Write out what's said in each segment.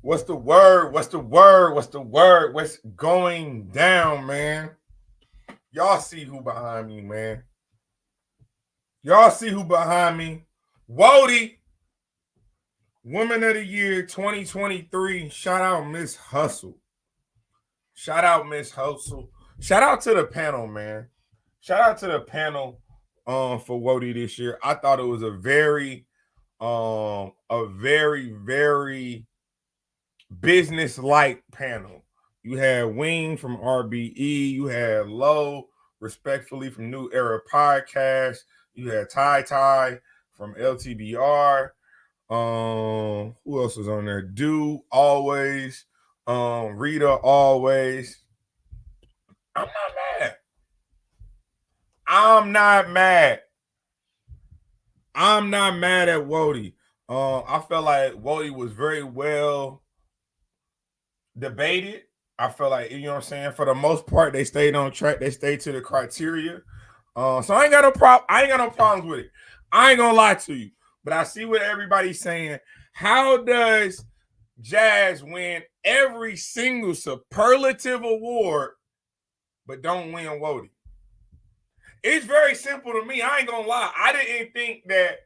What's the word? What's the word? What's the word? What's going down, man? Y'all see who behind me, man. Y'all see who behind me. WOTY, Woman of the Year 2023. Shout out Miss Hustle. Shout out Miss Hustle. Shout out to the panel, man. Shout out to the panel for WOTY this year. I thought it was a very business-like panel. You had Wing from RBE. You had Low, respectfully, from New Era Podcast. You had Ty from LTBR. Who else was on there? Do always. Rita always. I'm not mad. I'm not mad. I'm not mad at WOTY. I felt like WOTY was very well debated. I feel like, you know what I'm saying, for the most part, they stayed on track. They stayed to the criteria. So I ain't got no problems with it. I ain't gonna lie to you. But I see what everybody's saying. How does JAZ win every single superlative award but don't win WOTY? It's very simple to me. I ain't gonna lie. I didn't think that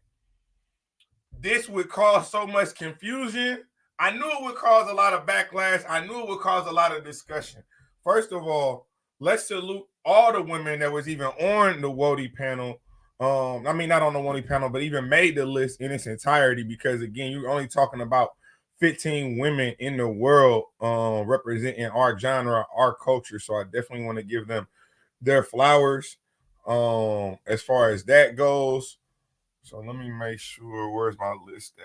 this would cause so much confusion. I knew it would cause a lot of backlash. I knew it would cause a lot of discussion. First of all, let's salute all the women that was even on the WOTY panel. I mean, not on the WOTY panel, but even made the list in its entirety, because, again, you're only talking about 15 women in the world representing our genre, our culture. So I definitely want to give them their flowers as far as that goes. So let me make sure. Where's my list at?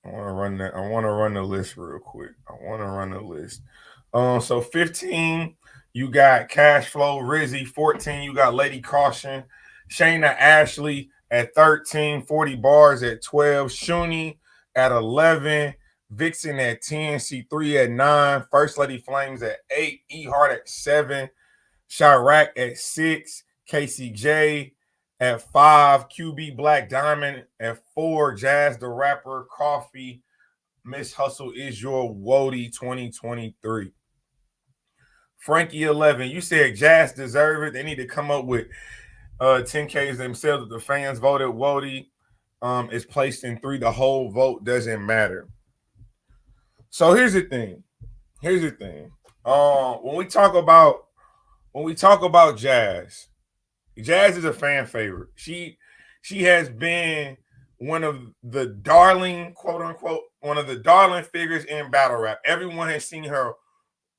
I want to run the list real quick. So 15, you got Cash Flow, Rizzy. 14, you got Lady Caution. Shayna Ashley at 13, 40 Bars at 12, Shuni at 11, Vixen at 10, C3 at 9, First Lady Flames at 8, E Heart at 7, Chirac at 6, KCJ at 5, QB Black Diamond at 4, Jazz the Rapper, Coffee, Miss Hustle is your WOTY 2023. Frankie 11, you said Jazz deserve it. They need to come up with 10Ks themselves. If the fans voted WOTY is placed in 3, the whole vote doesn't matter. So here's the thing. When we talk about Jazz is a fan favorite. She has been one of the darling, quote unquote, one of the darling figures in battle rap. Everyone has seen her,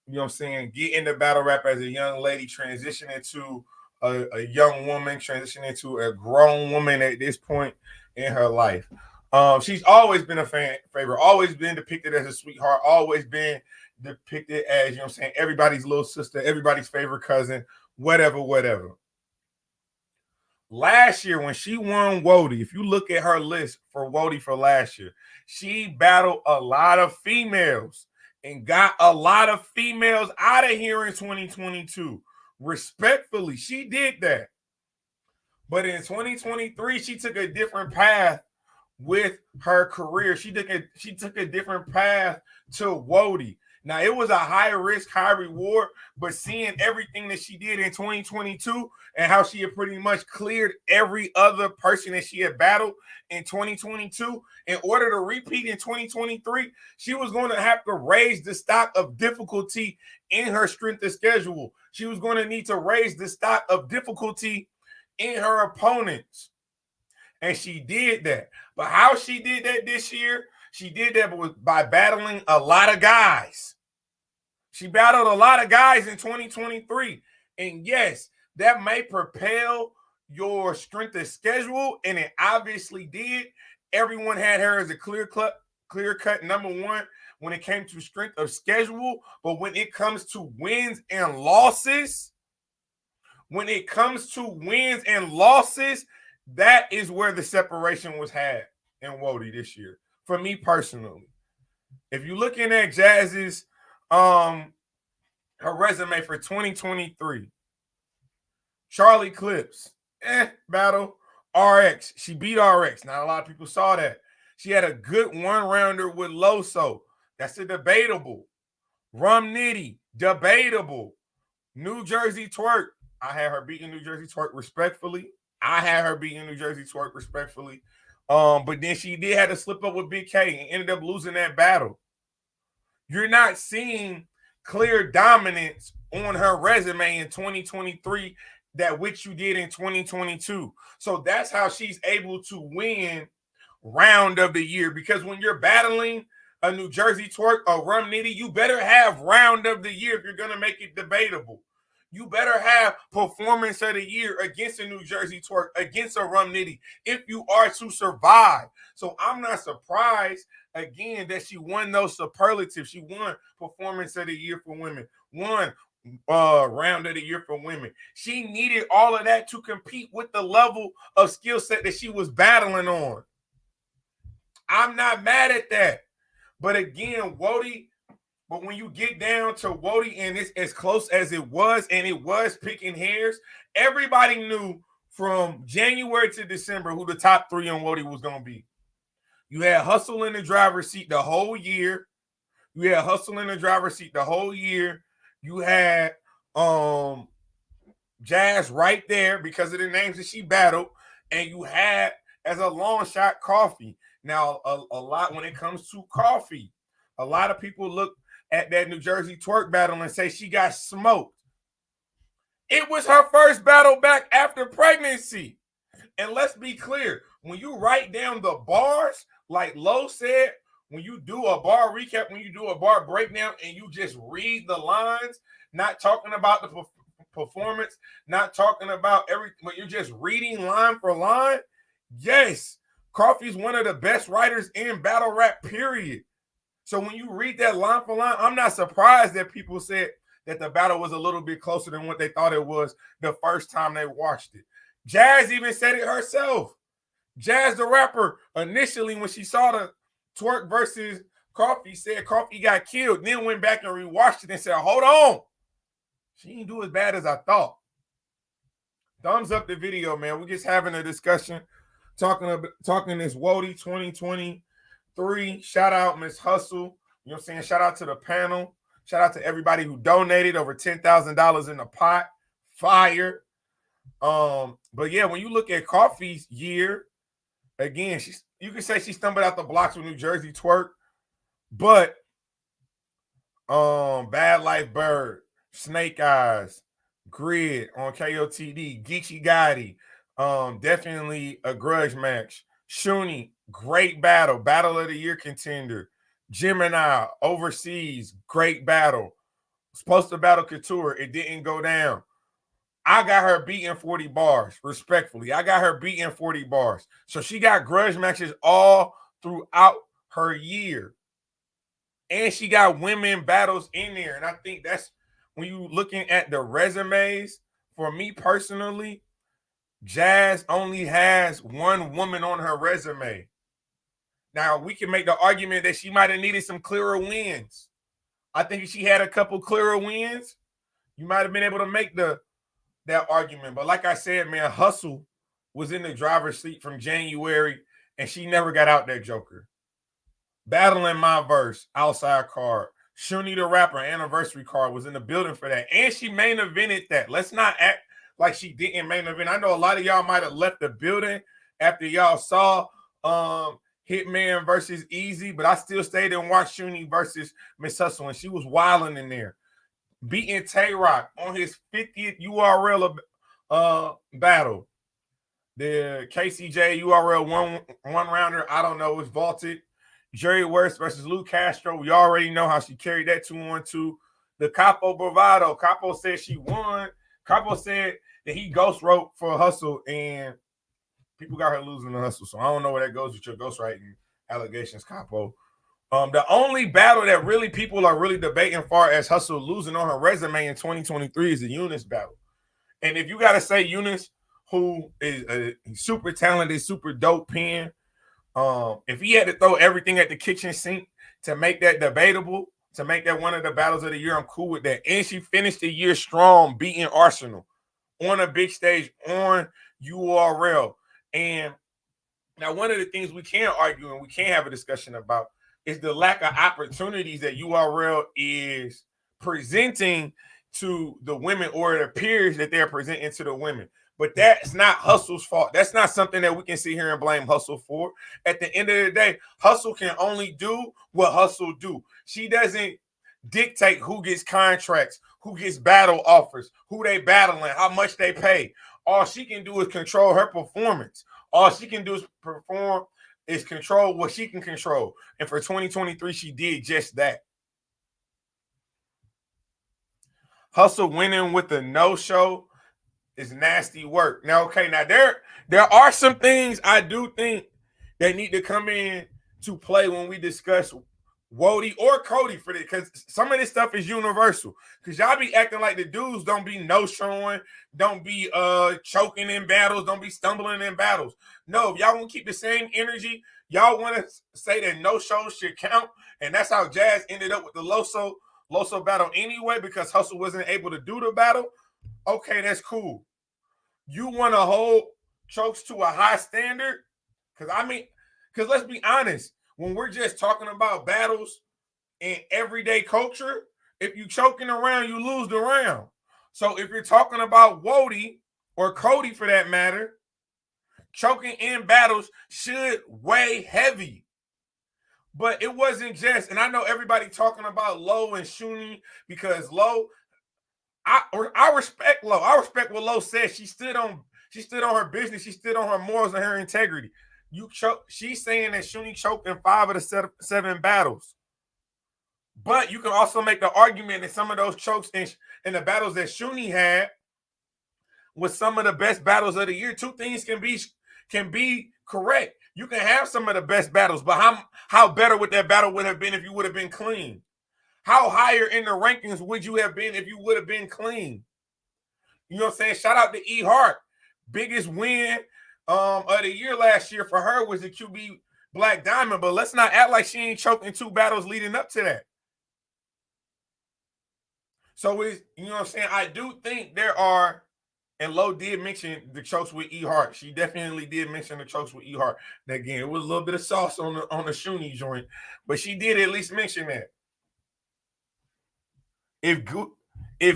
you know what I'm saying, get into battle rap as a young lady, transition into a young woman, transition into a grown woman at this point in her life. She's always been a fan favorite, always been depicted as a sweetheart, always been depicted as, you know what I'm saying, everybody's little sister, everybody's favorite cousin, whatever. Last year, when she won WOTY, if you look at her list for WOTY for last year, she battled a lot of females and got a lot of females out of here in 2022. Respectfully, she did that. But in 2023, she took a different path with her career. She took a different path to WOTY. Now, it was a high risk, high reward, but seeing everything that she did in 2022 and how she had pretty much cleared every other person that she had battled in 2022, in order to repeat in 2023, she was going to have to raise the stock of difficulty in her strength of schedule. She was going to need to raise the stock of difficulty in her opponents. And she did that. But how she did that this year, she did that by battling a lot of guys. She battled a lot of guys in 2023. And yes, that may propel your strength of schedule, and it obviously did. Everyone had her as a clear-cut number one when it came to strength of schedule. But when it comes to wins and losses, that is where the separation was had in WOTY this year, for me personally. If you're looking at JAZ's her resume for 2023, Charlie Clips, battle. RX, she beat RX. Not a lot of people saw that. She had a good one-rounder with Loso. That's a debatable. Rum Nitty, debatable. New Jersey Twerk. I had her beating New Jersey Twerk respectfully. But then she did have to slip up with Big K and ended up losing that battle. You're not seeing clear dominance on her resume in 2023 that which you did in 2022. So that's how she's able to win round of the year, because when you're battling a New Jersey Twerk, a Rum Nitty, you better have round of the year if you're going to make it debatable. You better have performance of the year against a New Jersey Twerk, against a Rum Nitty, if you are to survive. So I'm not surprised, again, that she won those superlatives. She won performance of the year for women, won round of the year for women. She needed all of that to compete with the level of skill set that she was battling on. I'm not mad at that. But again, WOTY, but when you get down to WOTY and it's as close as it was, and it was picking hairs, everybody knew from January to December who the top three on WOTY was going to be. You had Hustle in the driver's seat the whole year. You had JAZ right there because of the names that she battled. And you had, as a long shot, Coffee. Now, a lot when it comes to Coffee, a lot of people look at that New Jersey Twerk battle and say she got smoked. It was her first battle back after pregnancy. And let's be clear, when you write down the bars, like Lo said, when you do a bar recap, when you do a bar breakdown, and you just read the lines, not talking about the performance, not talking about everything, when you're just reading line for line, yes, Coffee's one of the best writers in battle rap, period. So when you read that line for line, I'm not surprised that people said that the battle was a little bit closer than what they thought it was the first time they watched it. JAZ even said it herself. JAZ the rapper, initially when she saw the Twerk versus Coffee, said Coffee got killed, then went back and rewatched it and said, hold on, she didn't do as bad as I thought. Thumbs up the video, man. We're just having a discussion, talking this WOTY 2023. Shout out Miss Hustle. You know what I'm saying? Shout out to the panel. Shout out to everybody who donated over $10,000 in the pot. Fire. But yeah, when you look at Coffee's year, again, you can say she stumbled out the blocks with New Jersey Twerk, but Bad Life Bird, Snake Eyes, Grid on KOTD, Geechee Gotti, definitely a grudge match. Shuni, great battle of the year contender. Gemini, overseas, great battle. Supposed to battle Couture, it didn't go down. I got her beating 40 bars, respectfully. I got her beating 40 bars. So she got grudge matches all throughout her year. And she got women battles in there. And I think that's when you looking at the resumes, for me personally, JAZ only has one woman on her resume. Now, we can make the argument that she might have needed some clearer wins. I think if she had a couple clearer wins, you might have been able to make that argument. But like I said, man, Hustle was in the driver's seat from January, and she never got out that joker. Battling My Verse, outside card. Shuni the Rapper, anniversary card, was in the building for that. And she main evented that. Let's not act like she didn't main event. I know a lot of y'all might have left the building after y'all saw Hitman versus Easy, but I still stayed and watched Shuni versus Miss Hustle, and she was wilding in there. Beating Tay-Rock on his 50th URL battle. The KCJ URL one rounder, I don't know, was vaulted. Jerry Wurst versus Lou Castro. We already know how she carried that 2-on-2. The Capo Bravado. Capo said she won. Capo said that he ghost wrote for Hustle, and people got her losing the Hustle. So I don't know where that goes with your ghostwriting allegations, Capo. The only battle that really people are really debating far as Hustle losing on her resume in 2023 is the Eunice battle. And if you got to say Eunice, who is a super talented, super dope pen, if he had to throw everything at the kitchen sink to make that debatable, to make that one of the battles of the year, I'm cool with that. And she finished the year strong, beating Arsenal on a big stage on URL. And Now, one of the things we can argue and we can have a discussion about is the lack of opportunities that URL is presenting to the women, or it appears that they're presenting to the women. But that's not Hustle's fault. That's not something that we can sit here and blame Hustle for. At the end of the day, Hustle can only do what Hustle do. She doesn't dictate who gets contracts, who gets battle offers, who they battling, how much they pay. All she can do is control her performance. All she can do is control what she can control. And for 2023, she did just that. Hustle winning with a no-show is nasty work. Now, okay, now there are some things I do think that need to come in to play when we discuss WOTY or Cody for this, because some of this stuff is universal. Because y'all be acting like the dudes don't be no-showing, don't be choking in battles, don't be stumbling in battles. No, if y'all want to keep the same energy, y'all want to say that no-shows should count, and that's how Jazz ended up with the Loso battle anyway, because Hustle wasn't able to do the battle. Okay, that's cool. You want to hold chokes to a high standard? Because let's be honest, when we're just talking about battles in everyday culture, if you choking around, you lose the round. So if you're talking about WOTY or Cody for that matter, choking in battles should weigh heavy. But it wasn't just, and I know everybody talking about Lo and Shuni, because Lo, I respect Lo. I respect what Lo said. She stood on her business. She stood on her morals and her integrity. She's saying that Shuni choked in 5 of the 7 battles. But you can also make the argument that some of those chokes in the battles that Shuni had was some of the best battles of the year. Two things can be correct. You can have some of the best battles, but how better would that battle would have been if you would have been clean? How higher in the rankings would you have been if you would have been clean? You know what I'm saying? Shout out to E Hart. Biggest win of the year last year for her was the QB Black Diamond, but let's not act like she ain't choked in 2 battles leading up to that. So you know what I'm saying? I do think there are, and Lo did mention the chokes with E Hart. She definitely did mention the chokes with E Hart. Again, it was a little bit of sauce on the Shuni joint, but she did at least mention that. If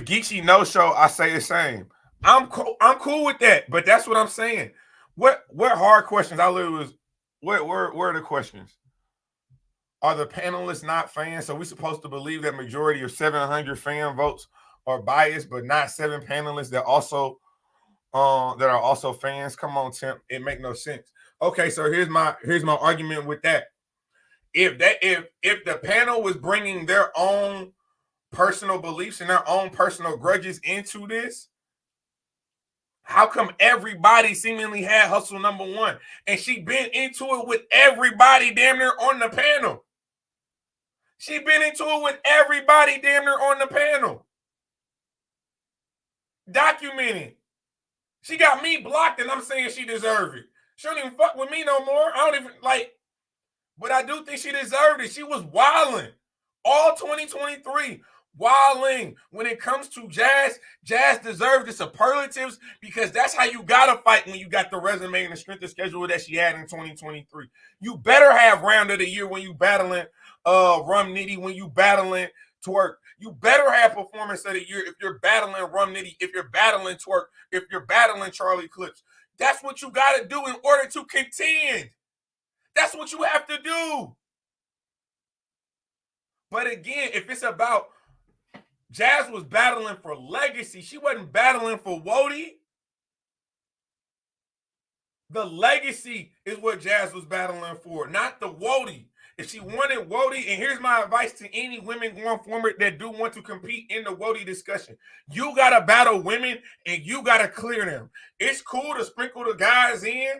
Geeksy no show, I say the same. I'm cool with that, but that's what I'm saying. What hard questions? I literally was. Where are the questions? Are the panelists not fans? So we supposed to believe that majority of 700 fan votes are biased, but not 7 panelists that are also fans? Come on, Tim. It make no sense. Okay, so here's my argument with that. If the panel was bringing their own personal beliefs and their own personal grudges into this, how come everybody seemingly had Hustle number 1? And she been into it with everybody damn near on the panel. She been into it with everybody damn near on the panel. Documented. She got me blocked and I'm saying she deserved it. She don't even fuck with me no more. I don't even like, but I do think she deserved it. She was wilding all 2023. Wilding. When it comes to Jazz deserved the superlatives, because that's how you gotta fight when you got the resume and the strength of schedule that she had in 2023. You better have round of the year when you battling Rum Nitty, when you battling Twerk. You better have performance of the year if you're battling Rum Nitty, if you're battling Twerk, if you're battling Charlie Clips. That's what you gotta do in order to contend. That's what you have to do. But again, if it's about Jazz was battling for legacy, she wasn't battling for WOTY. The legacy is what Jazz was battling for, not the WOTY. If she wanted WOTY, and here's my advice to any women going forward that do want to compete in the WOTY discussion, you got to battle women and you got to clear them. It's cool to sprinkle the guys in,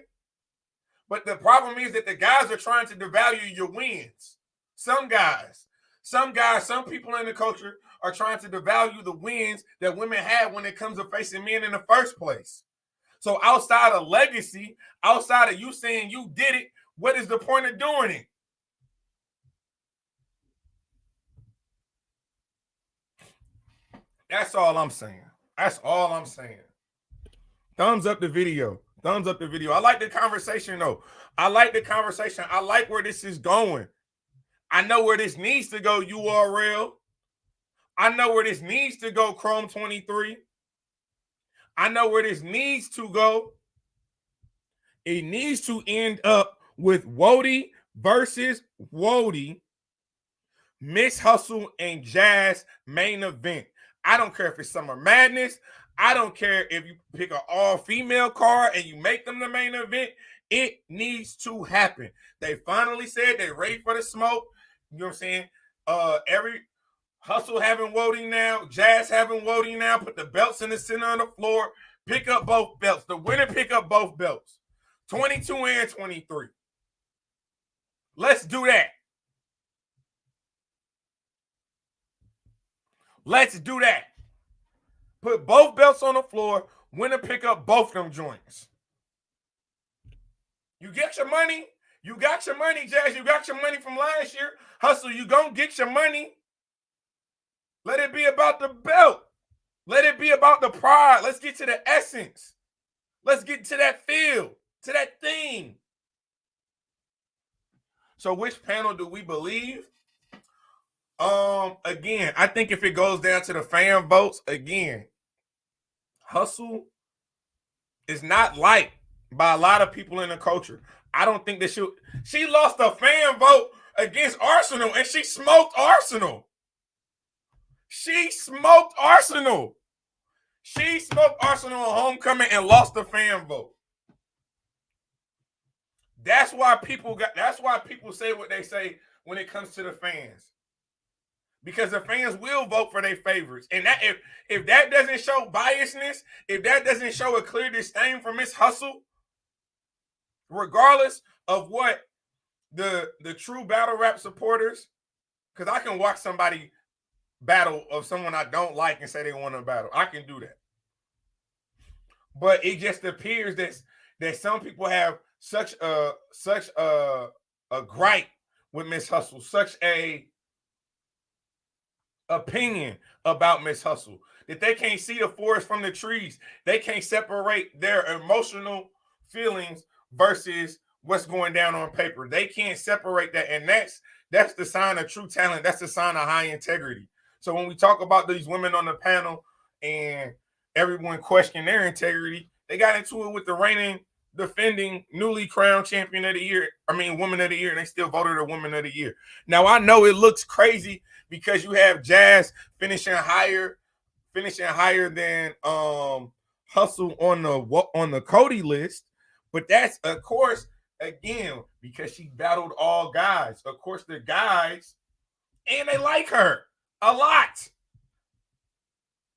but the problem is that the guys are trying to devalue your wins. Some people in the culture are trying to devalue the wins that women had when it comes to facing men in the first place. So outside of legacy, outside of you saying you did it, what is the point of doing it? That's all I'm saying. That's all I'm saying. Thumbs up the video. Thumbs up the video. I like the conversation, though. I like the conversation. I like where this is going. I know where this needs to go, URL. I know where this needs to go, Chrome 23. I know where this needs to go. It needs to end up with WOTY versus WOTY, Miss Hustle and JAZ main event. I don't care if it's Summer Madness. I don't care if you pick an all-female card and you make them the main event. It needs to happen. They finally said they're ready for the smoke. You know what I'm saying? Every Hustle having WOTY now, JAZ having WOTY now. Put the belts in the center of the floor. Pick up both belts. The winner pick up both belts. 22 and 23. Let's do that. Let's do that. Put both belts on the floor. Winner pick up both of them joints. You get your money. You got your money, JAZ. You got your money from last year. Hustle, you gonna get your money. Let it be about the belt. Let it be about the pride. Let's get to the essence. Let's get to that feel, to that thing. So which panel do we believe? Again, I think if it goes down to the fan votes, again, Hustle is not liked by a lot of people in the culture. I don't think that she lost a fan vote against Arsenal, and she smoked Arsenal. She smoked Arsenal. She smoked Arsenal on homecoming and lost the fan vote. That's why people say what they say when it comes to the fans. Because the fans will vote for their favorites. And that if that doesn't show biasness, if that doesn't show a clear disdain for Miss Hustle, regardless of what the true battle rap supporters, because I can watch somebody battle of someone I don't like and say they want to battle. I can do that. But it just appears that some people have such a gripe with Miss Hustle, such a opinion about Miss Hustle, that they can't see the forest from the trees. They can't separate their emotional feelings versus what's going down on paper. They can't separate that. And that's the sign of true talent. That's the sign of high integrity. So when we talk about these women on the panel and everyone questioning their integrity, they got into it with the reigning, defending, newly crowned champion of the year. Woman of the year, and they still voted her woman of the year. Now, I know it looks crazy because you have JAZ finishing higher than Hustle on the Cody list, but that's, of course, again, because she battled all guys. Of course, the guys, and they like her a lot.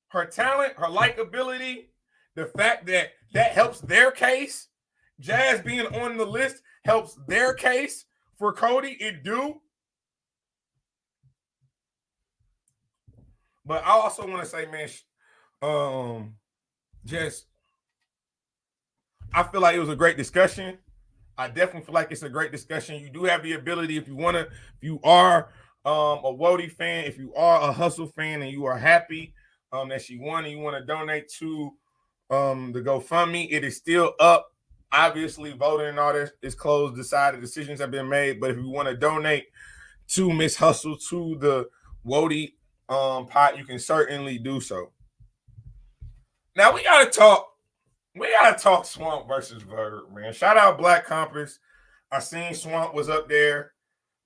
Her talent, her likability, the fact that helps their case. JAZ being on the list helps their case for Cody. It do. But I also want to say, man, I feel like it was a great discussion. I definitely feel like it's a great discussion. You do have the ability, if you are a WOTY fan, if you are a Hustle fan and you are happy that she won and you want to donate to the GoFundMe, it is still up. Obviously, voting and all this is closed, decided, decisions have been made. But if you want to donate to Miss Hustle, to the WOTY pot, you can certainly do so. Now we gotta talk Swamp versus VERB, man. Shout out Black Compass. I seen Swamp was up there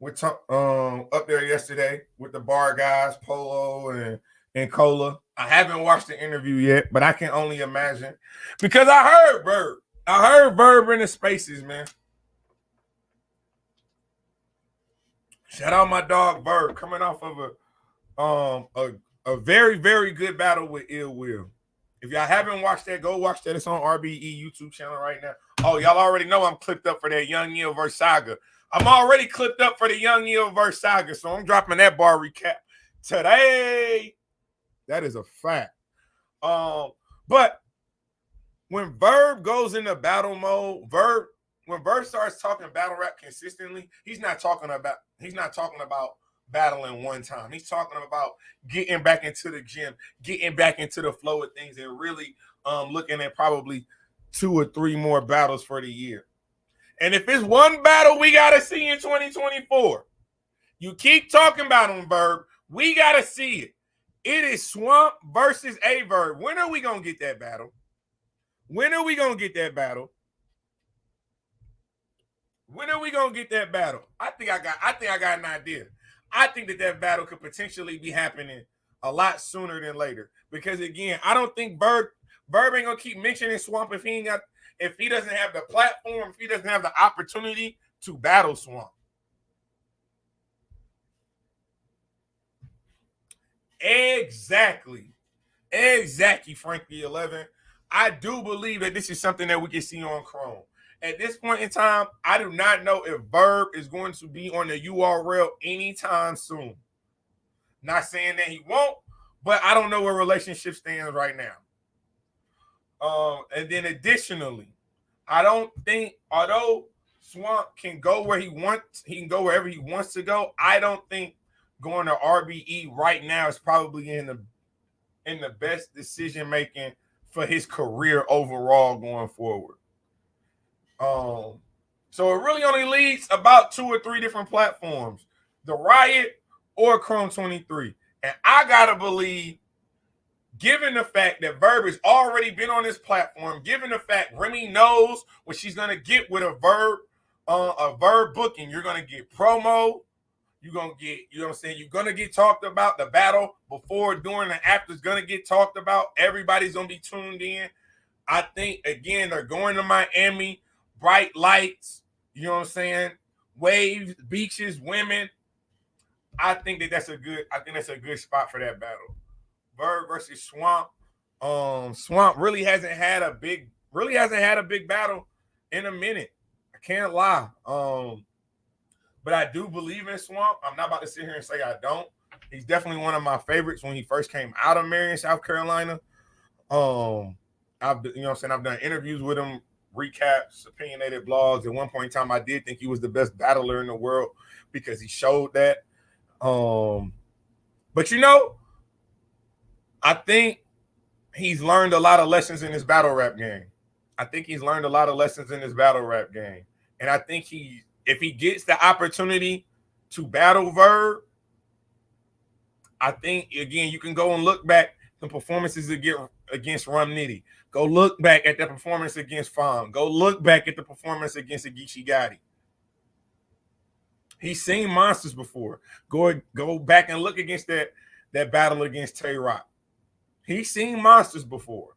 yesterday with the bar guys, Polo and Cola. I haven't watched the interview yet, but I can only imagine because I heard VERB. I heard VERB in the spaces, man. Shout out my dog VERB, coming off of a very, very good battle with Ill Will. If y'all haven't watched that, go watch that. It's on RBE YouTube channel right now. Oh, y'all already know I'm clipped up for that Young Yield versus Saga. I'm already clipped up for the Young Yield versus Saga, so I'm dropping that bar recap today. That is a fact. But when VERB goes into battle mode, when VERB starts talking battle rap consistently, he's not talking about battling one time. He's talking about getting back into the gym, getting back into the flow of things, and really looking at probably 2 or 3 more battles for the year. And if it's one battle we got to see in 2024, you keep talking about them, Verb. We got to see it. It is Swamp versus VERB. When are we going to get that battle? When are we going to get that battle? When are we going to get that battle? I think I got an idea. I think that battle could potentially be happening a lot sooner than later. Because again, I don't think VERB ain't gonna keep mentioning Swamp if he doesn't have the platform, if he doesn't have the opportunity to battle Swamp. Exactly, Frankie 11. I do believe that this is something that we can see on Chrome. At this point in time, I do not know if VERB is going to be on the URL anytime soon. Not saying that he won't, but I don't know where relationship stands right now. And then additionally, I don't think, although Swamp can go where he wants, he can go wherever he wants to go. I don't think going to RBE right now is probably in the best decision making for his career overall going forward. So it really only leads about 2 or 3 different platforms, the Riot or Chrome 23. And I gotta believe, given the fact that VERB has already been on this platform, given the fact Remy knows what she's gonna get with a VERB booking, you're gonna get promo, you're gonna get, you know what I'm saying, you're gonna get talked about. The battle before, during, and after is gonna get talked about. Everybody's gonna be tuned in. I think again they're going to Miami, bright lights, you know what I'm saying, waves, beaches, women. I think that's a good spot for that battle. VERB versus Swamp. Swamp really hasn't had a big battle in a minute. I can't lie. But I do believe in Swamp. I'm not about to sit here and say I don't. He's definitely one of my favorites when he first came out of Marion, South Carolina. I've done interviews with him, recaps, opinionated blogs. At one point in time, I did think he was the best battler in the world because he showed that. But I think he's learned a lot of lessons in his battle rap game. And I think if he gets the opportunity to battle VERB, I think, again, you can go and look back the performances against Rum Nitty. Go look back at the performance against Fam. Go look back at the performance against Ageeshi Gotti. He's seen monsters before. Go back and look against that battle against Tay Rock. He's seen monsters before.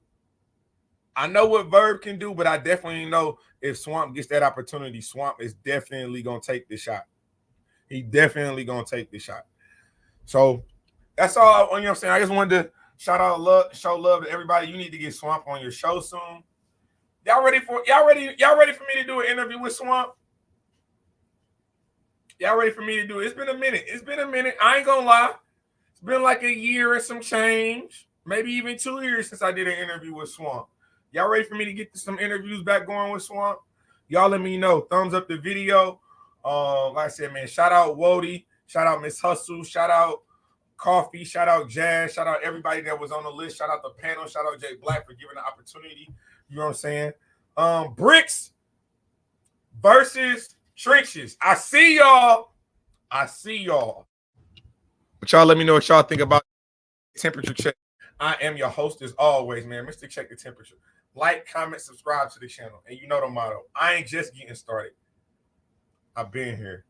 I know what VERB can do, but I definitely know if Swamp gets that opportunity, Swamp is definitely going to take the shot. He definitely going to take the shot. So that's all. You know what I'm saying? I just wanted to show love to everybody. You need to get Swamp on your show soon. Y'all ready for me to do an interview with Swamp? Y'all ready for me to do it? It's been a minute. I ain't gonna lie. It's been like a year and some change, maybe even 2 years since I did an interview with Swamp. Y'all ready for me to get some interviews back going with Swamp? Y'all let me know. Thumbs up the video. Like I said, man, shout out WOTY, shout out Miss Hustle, shout out Coffee, shout out JAZ, shout out everybody that was on the list, shout out the panel, shout out Jay Black for giving the opportunity. You know what I'm saying? Bricks versus Trenches. I see y'all. But y'all let me know what y'all think about temperature check. I am your host as always, man. Mr. Check the Temperature. Like, comment, subscribe to the channel. And you know the motto. I ain't just getting started. I've been here.